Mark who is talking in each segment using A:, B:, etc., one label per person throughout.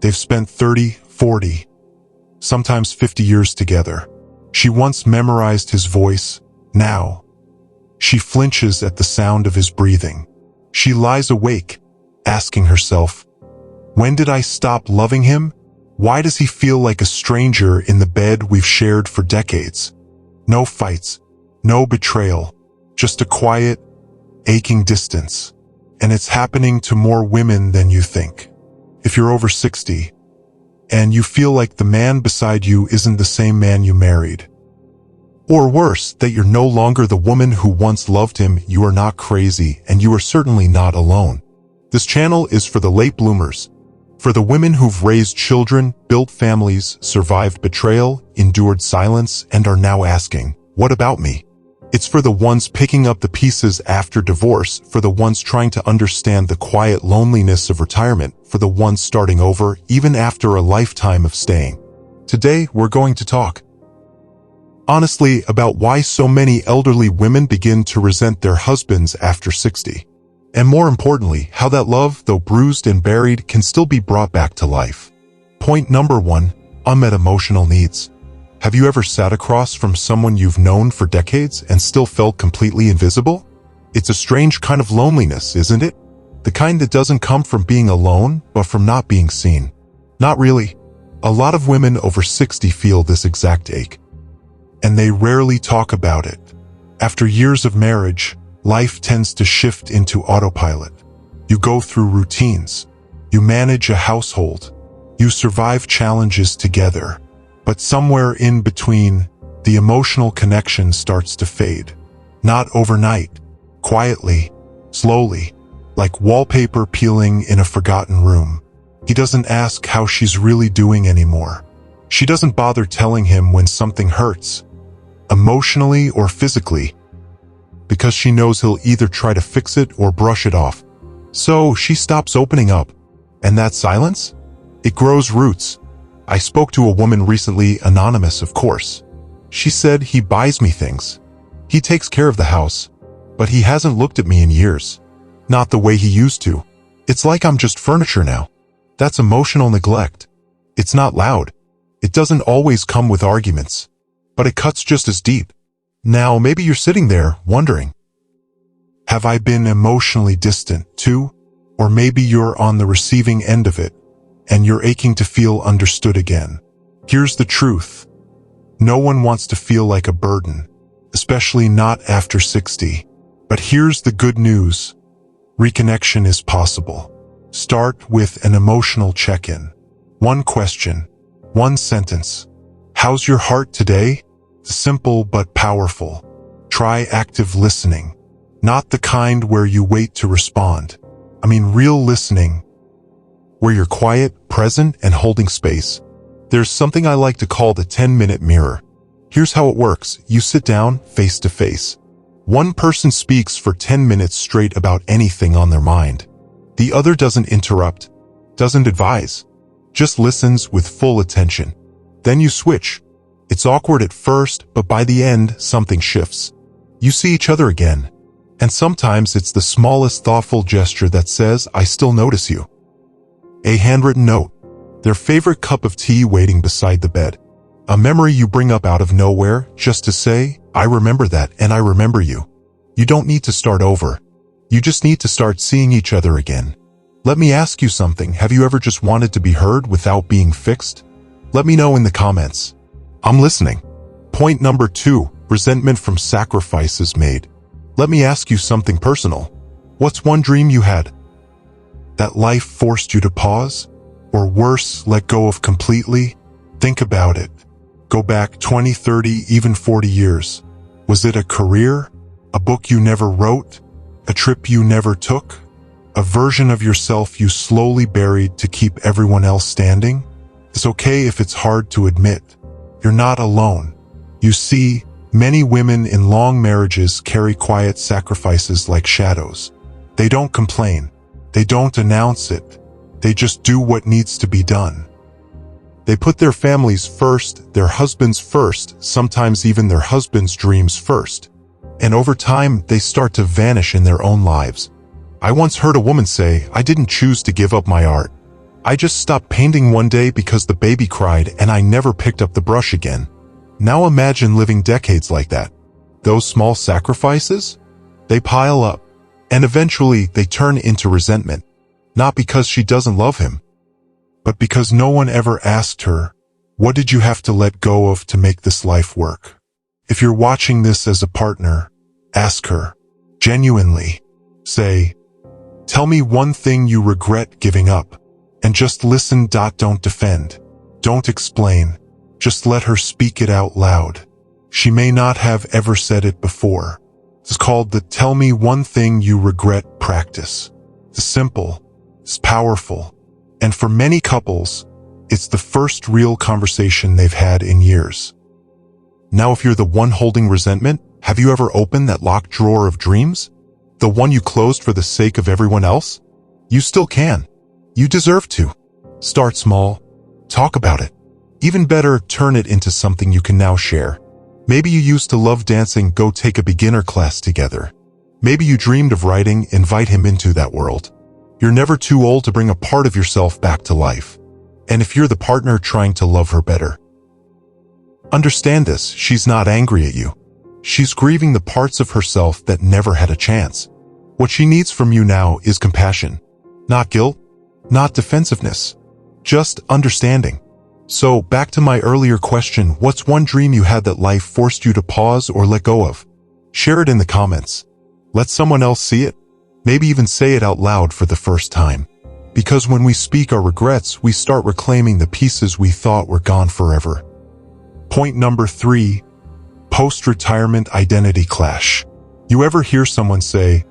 A: They've spent 30, 40, sometimes 50 years together. She once memorized his voice. Now, she flinches at the sound of his breathing. She lies awake, asking herself, when did I stop loving him? Why does he feel like a stranger in the bed we've shared for decades? No fights, no betrayal, just a quiet, aching distance. And it's happening to more women than you think. If you're over 60, and you feel like the man beside you isn't the same man you married, or worse, that you're no longer the woman who once loved him, you are not crazy, and you are certainly not alone. This channel is for the late bloomers, for the women who've raised children, built families, survived betrayal, endured silence, and are now asking, what about me? It's for the ones picking up the pieces after divorce, for the ones trying to understand the quiet loneliness of retirement, for the ones starting over even after a lifetime of staying. Today, we're going to talk honestly about why so many elderly women begin to resent their husbands after 60. And more importantly, how that love, though bruised and buried, can still be brought back to life. Point number 1, unmet emotional needs. Have you ever sat across from someone you've known for decades and still felt completely invisible? It's a strange kind of loneliness, isn't it? The kind that doesn't come from being alone, but from not being seen. Not really. A lot of women over 60 feel this exact ache. And they rarely talk about it. After years of marriage, life tends to shift into autopilot. You go through routines. You manage a household. You survive challenges together. But somewhere in between, the emotional connection starts to fade. Not overnight. Quietly. Slowly. Like wallpaper peeling in a forgotten room. He doesn't ask how she's really doing anymore. She doesn't bother telling him when something hurts, emotionally or physically, because she knows he'll either try to fix it or brush it off. So she stops opening up. And that silence? It grows roots. I spoke to a woman recently, anonymous of course. She said he buys me things. He takes care of the house. But he hasn't looked at me in years. Not the way he used to. It's like I'm just furniture now. That's emotional neglect. It's not loud. It doesn't always come with arguments. But it cuts just as deep. Now maybe you're sitting there wondering, have I been emotionally distant too? Or maybe you're on the receiving end of it, and you're aching to feel understood again. Here's the truth. No one wants to feel like a burden, especially not after 60. But here's the good news. Reconnection is possible. Start with an emotional check-in. One question, one sentence. How's your heart today? Simple but powerful. Try active listening. Not the kind where you wait to respond. I mean real listening, where you're quiet, present, and holding space. There's something I like to call the 10-minute mirror. Here's how it works. You sit down, face to face. One person speaks for 10 minutes straight about anything on their mind. The other doesn't interrupt, doesn't advise, just listens with full attention. Then you switch. It's awkward at first, but by the end, something shifts. You see each other again. And sometimes it's the smallest thoughtful gesture that says, I still notice you. A handwritten note. Their favorite cup of tea waiting beside the bed. A memory you bring up out of nowhere, just to say, I remember that and I remember you. You don't need to start over. You just need to start seeing each other again. Let me ask you something. Have you ever just wanted to be heard without being fixed? Let me know in the comments. I'm listening. Point number 2, resentment from sacrifices made. Let me ask you something personal. What's one dream you had that life forced you to pause? Or worse, let go of completely? Think about it. Go back 20, 30, even 40 years. Was it a career? A book you never wrote? A trip you never took? A version of yourself you slowly buried to keep everyone else standing? It's okay if it's hard to admit. You're not alone. You see, many women in long marriages carry quiet sacrifices like shadows. They don't complain. They don't announce it. They just do what needs to be done. They put their families first, their husbands first, sometimes even their husbands' dreams first. And over time, they start to vanish in their own lives. I once heard a woman say, I didn't choose to give up my art. I just stopped painting one day because the baby cried and I never picked up the brush again. Now imagine living decades like that. Those small sacrifices? They pile up, and eventually they turn into resentment. Not because she doesn't love him, but because no one ever asked her, what did you have to let go of to make this life work? If you're watching this as a partner, ask her, genuinely. Say, tell me one thing you regret giving up. And just listen. Don't defend. Don't explain. Just let her speak it out loud. She may not have ever said it before. It's called the tell me one thing you regret practice. It's simple. It's powerful. And for many couples, it's the first real conversation they've had in years. Now, if you're the one holding resentment, have you ever opened that locked drawer of dreams? The one you closed for the sake of everyone else? You still can. You deserve to. Start small. Talk about it. Even better, turn it into something you can now share. Maybe you used to love dancing, go take a beginner class together. Maybe you dreamed of writing, invite him into that world. You're never too old to bring a part of yourself back to life. And if you're the partner trying to love her better, understand this, she's not angry at you. She's grieving the parts of herself that never had a chance. What she needs from you now is compassion. Not guilt, not defensiveness, just understanding. So, back to my earlier question, what's one dream you had that life forced you to pause or let go of? Share it in the comments. Let someone else see it. Maybe even say it out loud for the first time. Because when we speak our regrets, we start reclaiming the pieces we thought were gone forever. Point number 3, post-retirement identity clash. You ever hear someone say,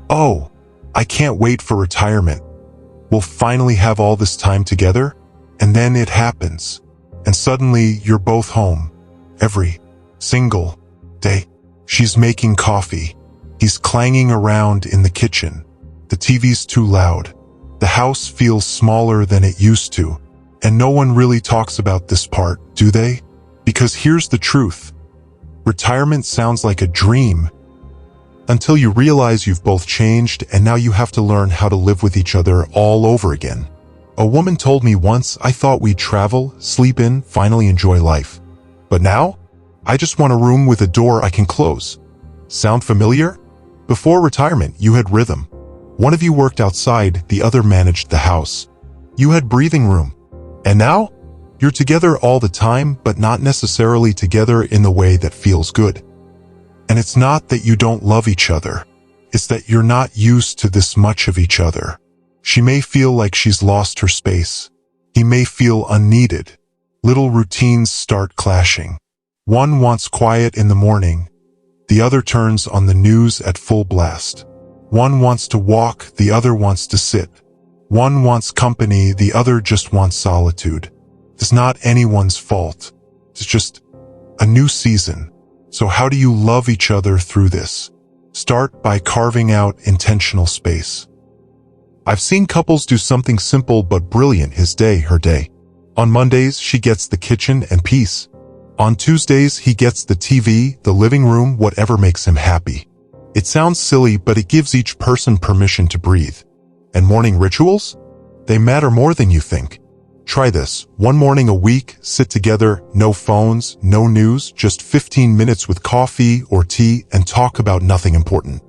A: "Oh, I can't wait for retirement. We'll finally have all this time together," and then it happens, and suddenly you're both home, every single day. She's making coffee. He's clanging around in the kitchen. The TV's too loud. The house feels smaller than it used to, and no one really talks about this part, do they? Because here's the truth. Retirement sounds like a dream, until you realize you've both changed and now you have to learn how to live with each other all over again. A woman told me once, I thought we'd travel, sleep in, finally enjoy life. But now, I just want a room with a door I can close. Sound familiar? Before retirement, you had rhythm. One of you worked outside, the other managed the house. You had breathing room. And now, you're together all the time, but not necessarily together in the way that feels good. And it's not that you don't love each other. It's that you're not used to this much of each other. She may feel like she's lost her space. He may feel unneeded. Little routines start clashing. One wants quiet in the morning. The other turns on the news at full blast. One wants to walk, the other wants to sit. One wants company, the other just wants solitude. It's not anyone's fault. It's just a new season. So how do you love each other through this? Start by carving out intentional space. I've seen couples do something simple but brilliant, his day, her day. On Mondays, she gets the kitchen and peace. On Tuesdays, he gets the TV, the living room, whatever makes him happy. It sounds silly, but it gives each person permission to breathe. And morning rituals? They matter more than you think. Try this. One morning a week, sit together, no phones, no news, just 15 minutes with coffee or tea and talk about nothing important.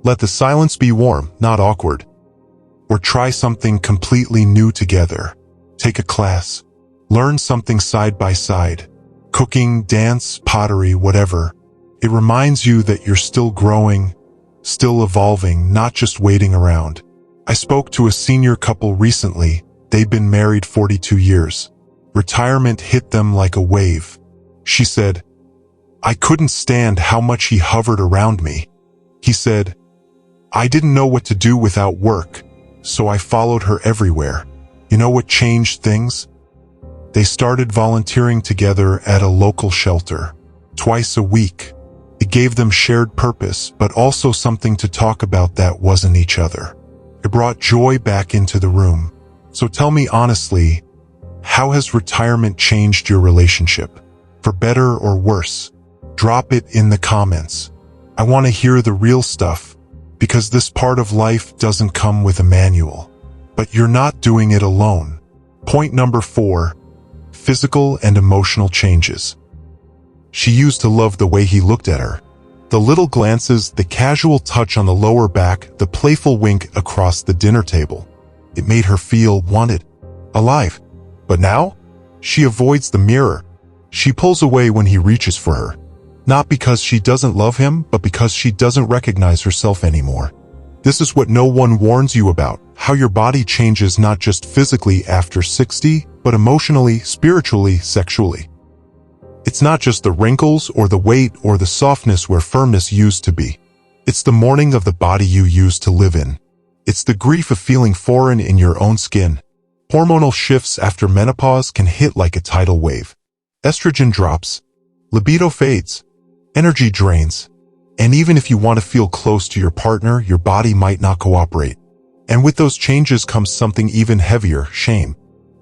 A: Let the silence be warm, not awkward. Or try something completely new together. Take a class. Learn something side by side. Cooking, dance, pottery, whatever. It reminds you that you're still growing, still evolving, not just waiting around. I spoke to a senior couple recently. They'd been married 42 years. Retirement hit them like a wave. She said, "I couldn't stand how much he hovered around me." He said, "I didn't know what to do without work, so I followed her everywhere." You know what changed things? They started volunteering together at a local shelter, twice a week. It gave them shared purpose, but also something to talk about that wasn't each other. It brought joy back into the room. So tell me honestly, how has retirement changed your relationship? For better or worse? Drop it in the comments. I want to hear the real stuff, because this part of life doesn't come with a manual. But you're not doing it alone. Point number 4. Physical and emotional changes. She used to love the way he looked at her. The little glances, the casual touch on the lower back, the playful wink across the dinner table. It made her feel wanted, alive. But now, she avoids the mirror. She pulls away when he reaches for her. Not because she doesn't love him, but because she doesn't recognize herself anymore. This is what no one warns you about, how your body changes not just physically after 60, but emotionally, spiritually, sexually. It's not just the wrinkles or the weight or the softness where firmness used to be. It's the mourning of the body you used to live in. It's the grief of feeling foreign in your own skin. Hormonal shifts after menopause can hit like a tidal wave. Estrogen drops, libido fades, energy drains, and even if you want to feel close to your partner, your body might not cooperate. And with those changes comes something even heavier, shame.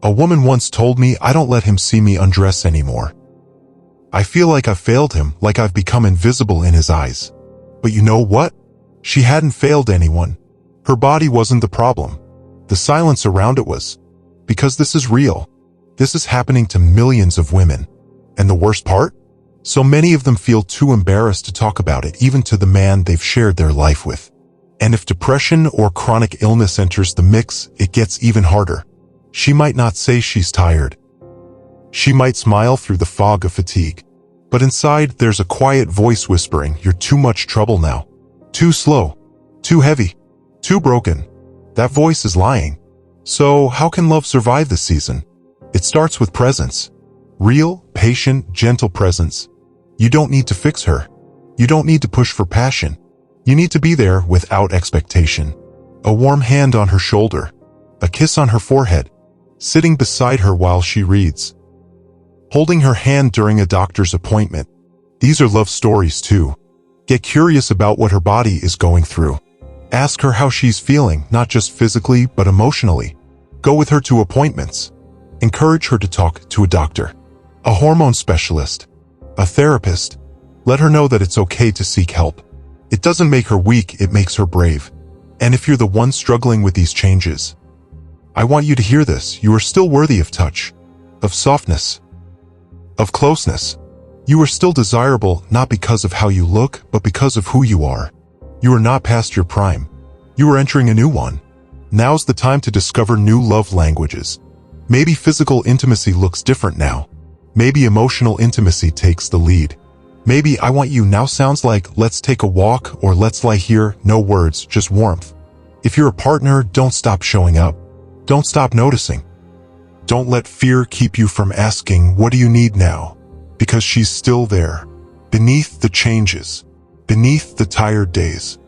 A: A woman once told me, "I don't let him see me undress anymore. I feel like I've failed him, like I've become invisible in his eyes." But you know what? She hadn't failed anyone. Her body wasn't the problem. The silence around it was. Because this is real. This is happening to millions of women. And the worst part? So many of them feel too embarrassed to talk about it, even to the man they've shared their life with. And if depression or chronic illness enters the mix, it gets even harder. She might not say she's tired. She might smile through the fog of fatigue. But inside, there's a quiet voice whispering, "You're too much trouble now. Too slow. Too heavy. Too broken." That voice is lying. So, how can love survive this season? It starts with presence. Real, patient, gentle presence. You don't need to fix her. You don't need to push for passion. You need to be there without expectation. A warm hand on her shoulder. A kiss on her forehead. Sitting beside her while she reads. Holding her hand during a doctor's appointment. These are love stories too. Get curious about what her body is going through. Ask her how she's feeling, not just physically, but emotionally. Go with her to appointments. Encourage her to talk to a doctor, a hormone specialist, a therapist. Let her know that it's okay to seek help. It doesn't make her weak, it makes her brave. And if you're the one struggling with these changes, I want you to hear this. You are still worthy of touch, of softness, of closeness. You are still desirable, not because of how you look, but because of who you are. You are not past your prime. You are entering a new one. Now's the time to discover new love languages. Maybe physical intimacy looks different now. Maybe emotional intimacy takes the lead. Maybe "I want you" now sounds like "let's take a walk" or "let's lie here." No words, just warmth. If you're a partner, don't stop showing up. Don't stop noticing. Don't let fear keep you from asking, "What do you need now?" Because she's still there. Beneath the changes. Beneath the tired days.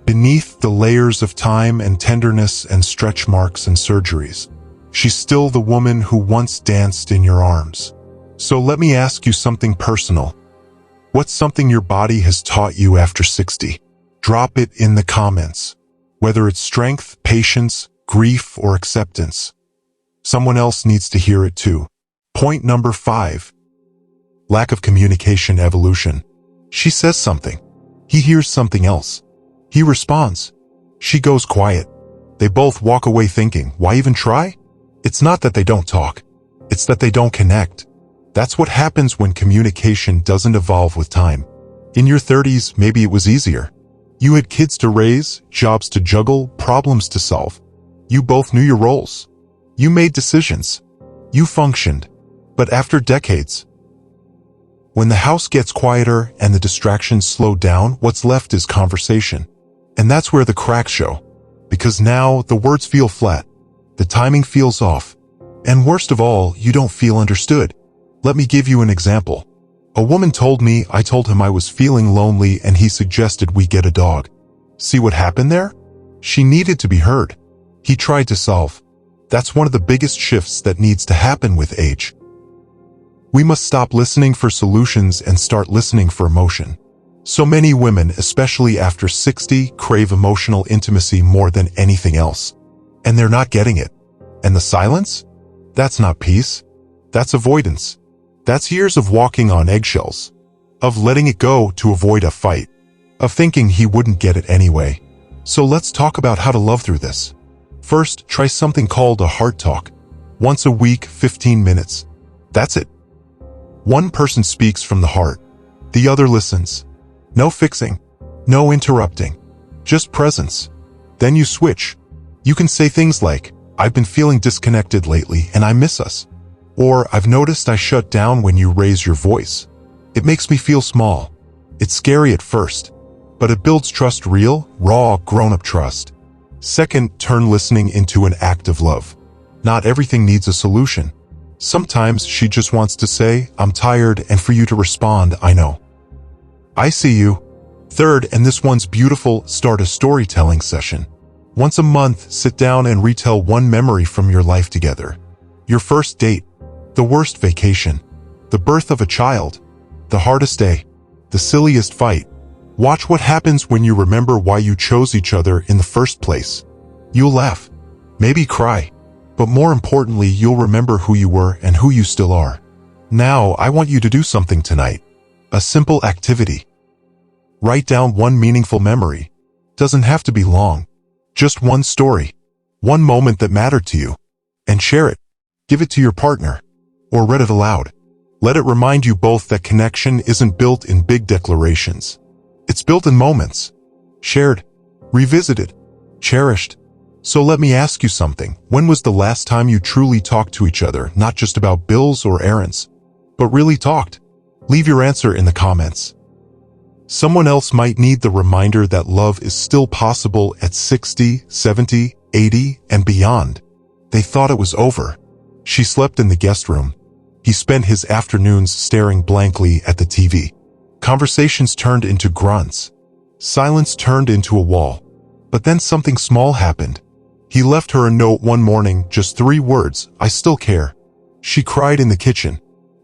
A: Beneath the layers of time and tenderness and stretch marks and surgeries. She's still the woman who once danced in your arms. So let me ask you something personal. What's something your body has taught you after 60? Drop it in the comments. Whether it's strength, patience, grief, or acceptance. Someone else needs to hear it too. Point number 5. Lack of communication evolution. She says something. He hears something else. He responds. She goes quiet. They both walk away thinking, why even try? It's not that they don't talk. It's that they don't connect. That's what happens when communication doesn't evolve with time. In your 30s, maybe it was easier. You had kids to raise, jobs to juggle, problems to solve. You both knew your roles. You made decisions. You functioned. But after decades, when the house gets quieter and the distractions slow down, what's left is conversation. And that's where the cracks show. Because now the words feel flat. The timing feels off. And worst of all, you don't feel understood. Let me give you an example. A woman told me I told him I was feeling lonely and he suggested we get a dog. See what happened there? She needed to be heard. He tried to solve. That's one of the biggest shifts that needs to happen with age. We must stop listening for solutions and start listening for emotion. So many women, especially after 60, crave emotional intimacy more than anything else. And they're not getting it. And the silence? That's not peace. That's avoidance. That's years of walking on eggshells. Of letting it go to avoid a fight. Of thinking he wouldn't get it anyway. So let's talk about how to love through this. First, try something called a heart talk. Once a week, 15 minutes. That's it. One person speaks from the heart. The other listens. No fixing. No interrupting. Just presence. Then you switch. You can say things like, "I've been feeling disconnected lately and I miss us." Or, "I've noticed I shut down when you raise your voice. It makes me feel small." It's scary at first, but it builds trust, real, raw, grown-up trust. Second, turn listening into an act of love. Not everything needs a solution. Sometimes she just wants to say, "I'm tired," and for you to respond, "I know. I see you." Third, and this one's beautiful, start a storytelling session. Once a month, sit down and retell one memory from your life together. Your first date, the worst vacation, the birth of a child, the hardest day, the silliest fight. Watch what happens when you remember why you chose each other in the first place. You'll laugh, maybe cry, but more importantly, you'll remember who you were and who you still are. Now, I want you to do something tonight. A simple activity. Write down one meaningful memory. Doesn't have to be long. Just one story. One moment that mattered to you. And share it. Give it to your partner. Or read it aloud. Let it remind you both that connection isn't built in big declarations. It's built in moments. Shared. Revisited. Cherished. So let me ask you something. When was the last time you truly talked to each other, not just about bills or errands, but really talked? Leave your answer in the comments. Someone else might need the reminder that love is still possible at 60, 70, 80, and beyond. They thought it was over. She slept in the guest room. He spent his afternoons staring blankly at the TV. Conversations turned into grunts. Silence turned into a wall. But then something small happened. He left her a note one morning, just 3 words, "I still care." She cried in the kitchen.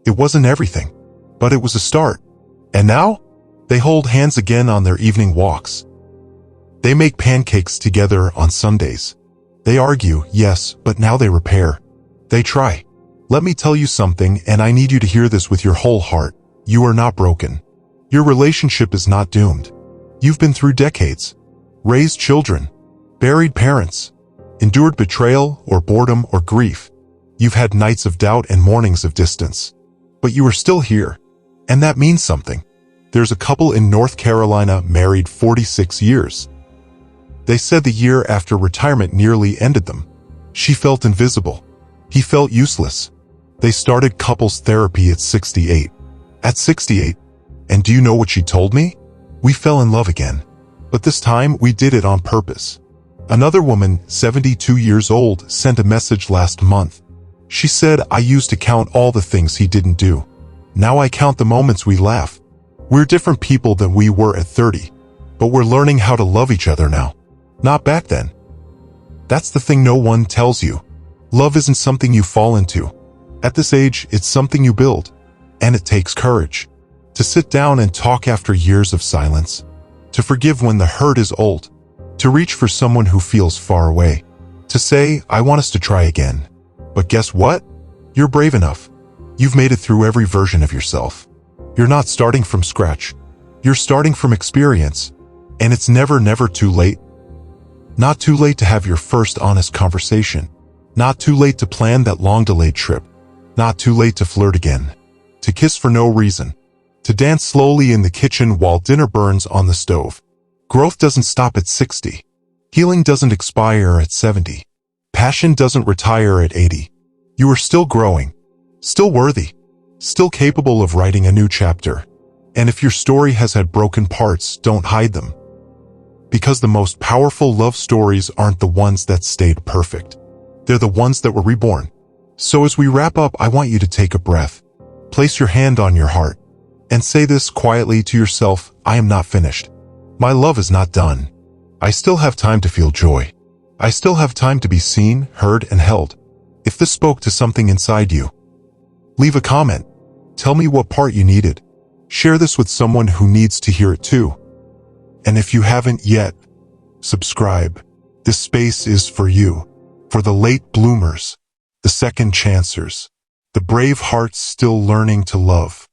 A: It wasn't everything, but it was a start. And now? They hold hands again on their evening walks. They make pancakes together on Sundays. They argue, yes, but now they repair. They try. Let me tell you something, and I need you to hear this with your whole heart. You are not broken. Your relationship is not doomed. You've been through decades. Raised children. Buried parents. Endured betrayal or boredom or grief. You've had nights of doubt and mornings of distance. But you are still here. And that means something. There's a couple in North Carolina married 46 years. They said the year after retirement nearly ended them. She felt invisible. He felt useless. They started couples therapy at 68. At 68. And do you know what she told me? We fell in love again. But this time we did it on purpose. Another woman, 72 years old, sent a message last month. She said, "I used to count all the things he didn't do. Now I count the moments we laugh. We're different people than we were at 30, but we're learning how to love each other now. Not back then." That's the thing no one tells you. Love isn't something you fall into. At this age, it's something you build. And it takes courage. To sit down and talk after years of silence. To forgive when the hurt is old. To reach for someone who feels far away. To say, "I want us to try again." But guess what? You're brave enough. You've made it through every version of yourself. You're not starting from scratch. You're starting from experience. And it's never too late. Not too late to have your first honest conversation. Not too late to plan that long-delayed trip. Not too late to flirt again. To kiss for no reason. To dance slowly in the kitchen while dinner burns on the stove. Growth doesn't stop at 60. Healing doesn't expire at 70. Passion doesn't retire at 80. You are still growing. Still worthy. Still capable of writing a new chapter. And if your story has had broken parts, don't hide them. Because the most powerful love stories aren't the ones that stayed perfect. They're the ones that were reborn. So as we wrap up, I want you to take a breath. Place your hand on your heart. And say this quietly to yourself, "I am not finished. My love is not done. I still have time to feel joy. I still have time to be seen, heard, and held." If this spoke to something inside you, leave a comment. Tell me what part you needed. Share this with someone who needs to hear it too. And if you haven't yet, subscribe. This space is for you. For the late bloomers, the second chancers, the brave hearts still learning to love.